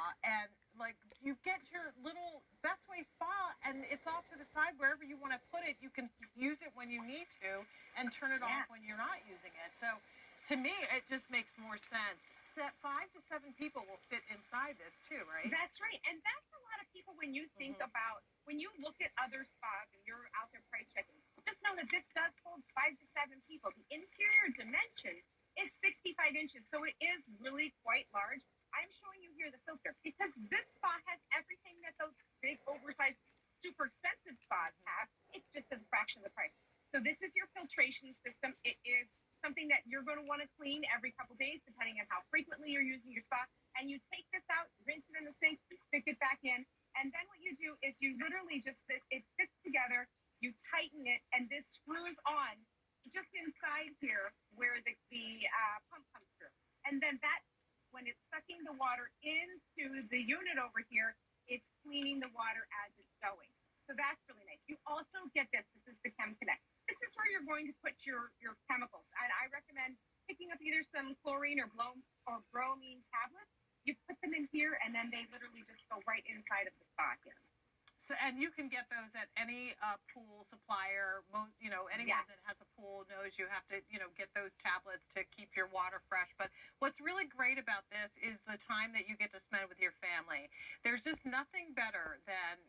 spa, and like you get your little Best Way spa, and it's off to the side wherever you want to put it. You can use it when you need to, and turn it off when you're not using it. So, to me, it just makes more sense. 5 to 7 people will fit inside this too, right? That's right. And that's a lot of people when you think about, when you look at other spas and you're out there price checking, just know that this does hold 5 to 7 people. The interior dimension is 65 inches, so it is really quite large. I'm showing you here the filter because this spa has everything that those big, oversized, super expensive spas have. It's just a fraction of the price. So this is your filtration system. It is something that you're going to want to clean every couple days, depending on how frequently you're using your spa. And you take this out, rinse it in the sink, you stick it back in. And then what you do is you literally just, it fits together, you tighten it, and this screws on just inside here where the pump comes through. And then that, when it's sucking the water into the unit over here, it's cleaning the water as it's going. So that's really nice. You also get this is the Chem Connect. This is where you're going to put your chemicals. And I recommend picking up either some chlorine or bromine tablets. You put them in here, and then they literally just go right inside of the spa here. So, and you can get those at any pool supplier. Anyone that has a pool knows you have to, get those tablets to keep your water fresh. But what's really great about this is the time that you get to spend with your family. There's just nothing better than,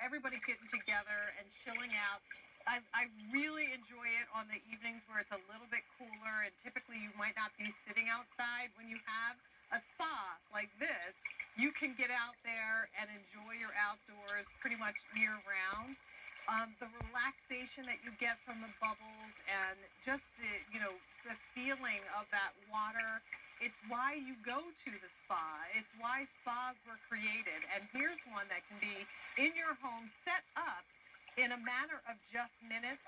everybody getting together and chilling out. I really enjoy it on the evenings where it's a little bit cooler, and typically you might not be sitting outside. When you have a spa like this, you can get out there and enjoy your outdoors pretty much year round. The relaxation that you get from the bubbles and just the feeling of that water, it's why you go to the spa. It's why spas were created. And here's one that can be in your home, set up in a matter of just minutes.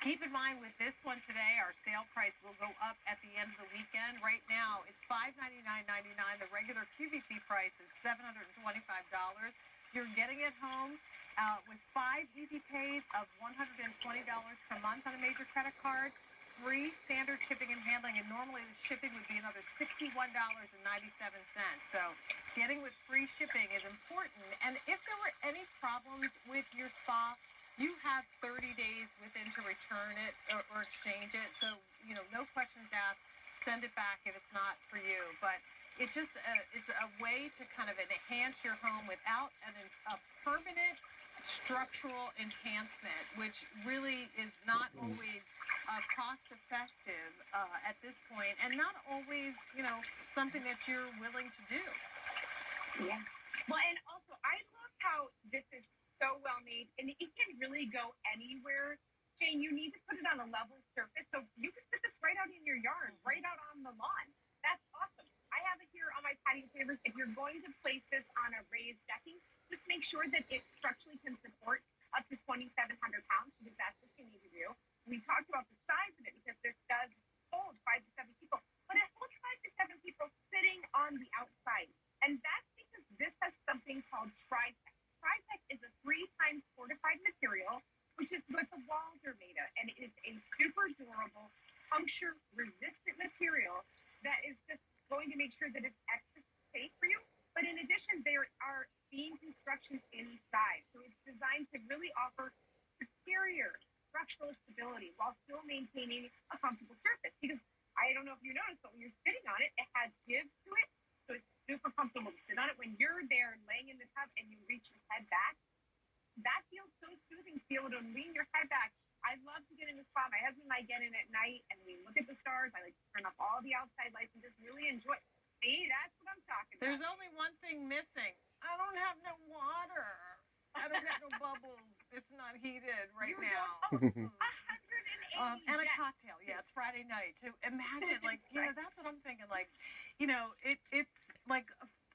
Keep in mind with this one today, our sale price will go up at the end of the weekend. Right now, it's $599.99. The regular QVC price is $725. You're getting it home with 5 easy pays of $120 per month on a major credit card. Free standard shipping and handling, and normally the shipping would be another $61.97. So getting with free shipping is important. And if there were any problems with your spa, you have 30 days within to return it or exchange it. So, no questions asked. Send it back if it's not for you. But it's just it's a way to kind of enhance your home without a permanent structural enhancement, which really is not always cost effective at this point, and not always, something that you're willing to do. Yeah. Well, and also, I love how this is so well made, and it can really go anywhere. Jane, you need to put it on a level surface, so you can put this right out in your yard, right out on the lawn. That's awesome. I have it here on my patio pavers. If you're going to place this on a raised decking, just make sure that it structurally can support up to 2,700 pounds, because that's what you need to do. We talked about the size of it because this does hold 5 to 7 people, but it holds 5 to 7 people sitting on the outside. And that's because this has something called Tritech. Tritech is a 3-time fortified material, which is what the walls are made of. And it is a super durable, puncture-resistant material that is just going to make sure that it's extra safe for you. But in addition, there are beam constructions inside. So it's designed to really offer superior structural stability while still maintaining a comfortable surface. Because I don't know if you noticed, but when you're sitting on it, it has give to it. So it's super comfortable to sit on it. When you're there laying in the tub and you reach your head back, that feels so soothing to be able to lean your head back. I love to get in the spa. My husband and I get in at night and we look at the stars. I like to turn off all the outside lights and just really enjoy it. See, that's what I'm talking about. There's only one thing missing. I don't have no water. I don't have no bubbles. It's not heated right now. 180 and a cocktail. Yeah, it's Friday night. To imagine, that's what I'm thinking. It's like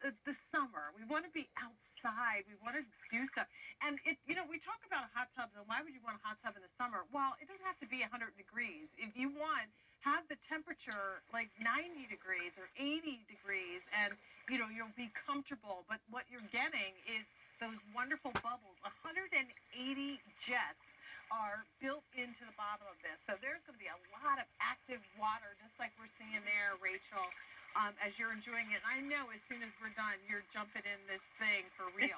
the summer. We want to be outside. We want to do stuff. And we talk about hot tubs, and why would you want a hot tub in the summer? Well, it doesn't have to be 100 degrees. If you want, have the temperature like 90 degrees or 80 degrees, and you'll be comfortable. But what you're getting is those wonderful bubbles. 180 jets are built into the bottom of this, so there's going to be a lot of active water, just like we're seeing there, Rachel. as you're enjoying it. I know as soon as we're done, you're jumping in this thing for real.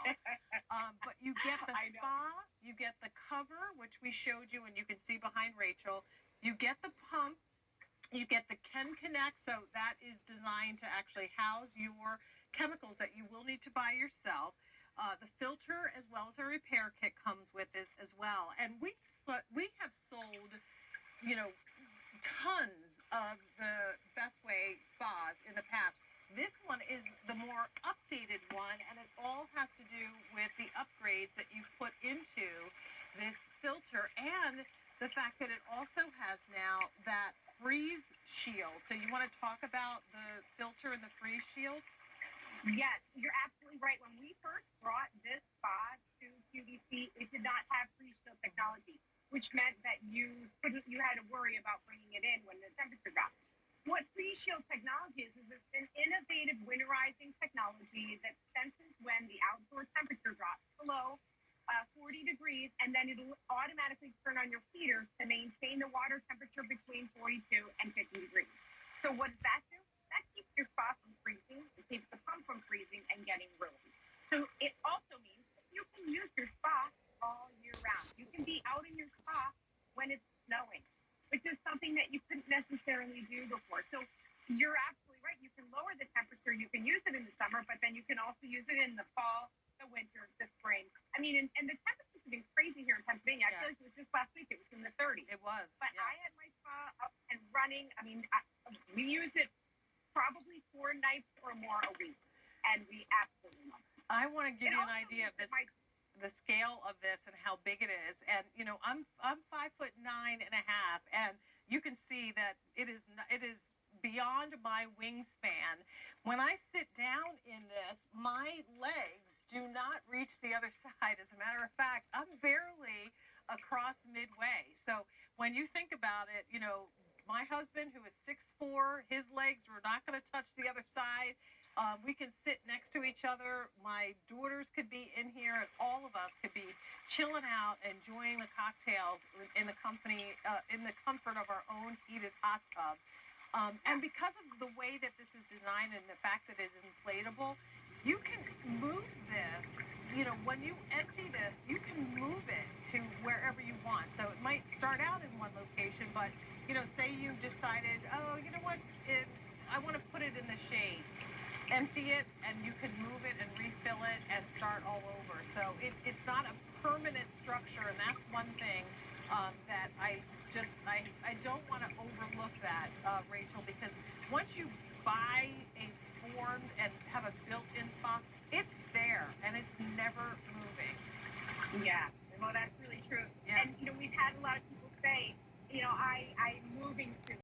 But you get the I know. spa, you get the cover, which we showed you, and you can see behind Rachel. You get the pump, you get the Ken Connect, so that is designed to actually house your chemicals that you will need to buy yourself. The filter as well as a repair kit comes with this as well. And we have sold, you know, tons of the Best Way spas in the past. This one is the more updated one, and it all has to do with the upgrades that you put into this filter and the fact that it also has now that freeze shield. So you want to talk about the filter and the freeze shield? Yes, you're absolutely right. When we first brought this spa to QVC, it did not have freeze shield technology, which meant that you had to worry about bringing it in when the temperature dropped. What freeze shield technology is it's an innovative winterizing technology that senses when the outdoor temperature drops below 40 degrees, and then it'll automatically turn on your heater to maintain the water temperature between 42 and 50 degrees. So what does that do? That keeps your spa from freezing. It keeps the pump from freezing and getting ruined. So it also means that you can use your spa all year round. You can be out in your spa when it's snowing, which is something that you couldn't necessarily do before. So you're absolutely right. You can lower the temperature. You can use it in the summer, but then you can also use it in the fall, the winter, the spring. I mean, and the temperatures have been crazy here in Pennsylvania. I feel like it was just last week. It was in the 30s. It was. But yeah. I had my spa up and running. I mean, we use it probably 4 nights or more a week, and we absolutely love it. I want to give It you an also idea of means this, that the scale of this and how big it is. And you know, I'm 5'9.5", and you can see that it is beyond my wingspan. When I sit down in this, my legs do not reach the other side. As a matter of fact, I'm barely across midway. So when you think about it, you know, my husband, who is 6'4", his legs were not going to touch the other side. We can sit next to each other. My daughters could be in here, and all of us could be chilling out, enjoying the cocktails in the company, in the comfort of our own heated hot tub. And because of the way that this is designed and the fact that it's inflatable, you can move this. You know, when you empty this, you can move it to wherever you want. So it might start out in one location, but, you know, say you decided, oh, you know what, I want to put it in the shade. Empty it, and you can move it and refill it and start all over. So it's not a permanent structure, and that's one thing that I don't want to overlook that, Rachel, because once you buy a formed and have a built-in spa, it's there, and it's never moving. Yeah, well, that's really true. Yeah. And, you know, we've had a lot of people say, you know, I'm moving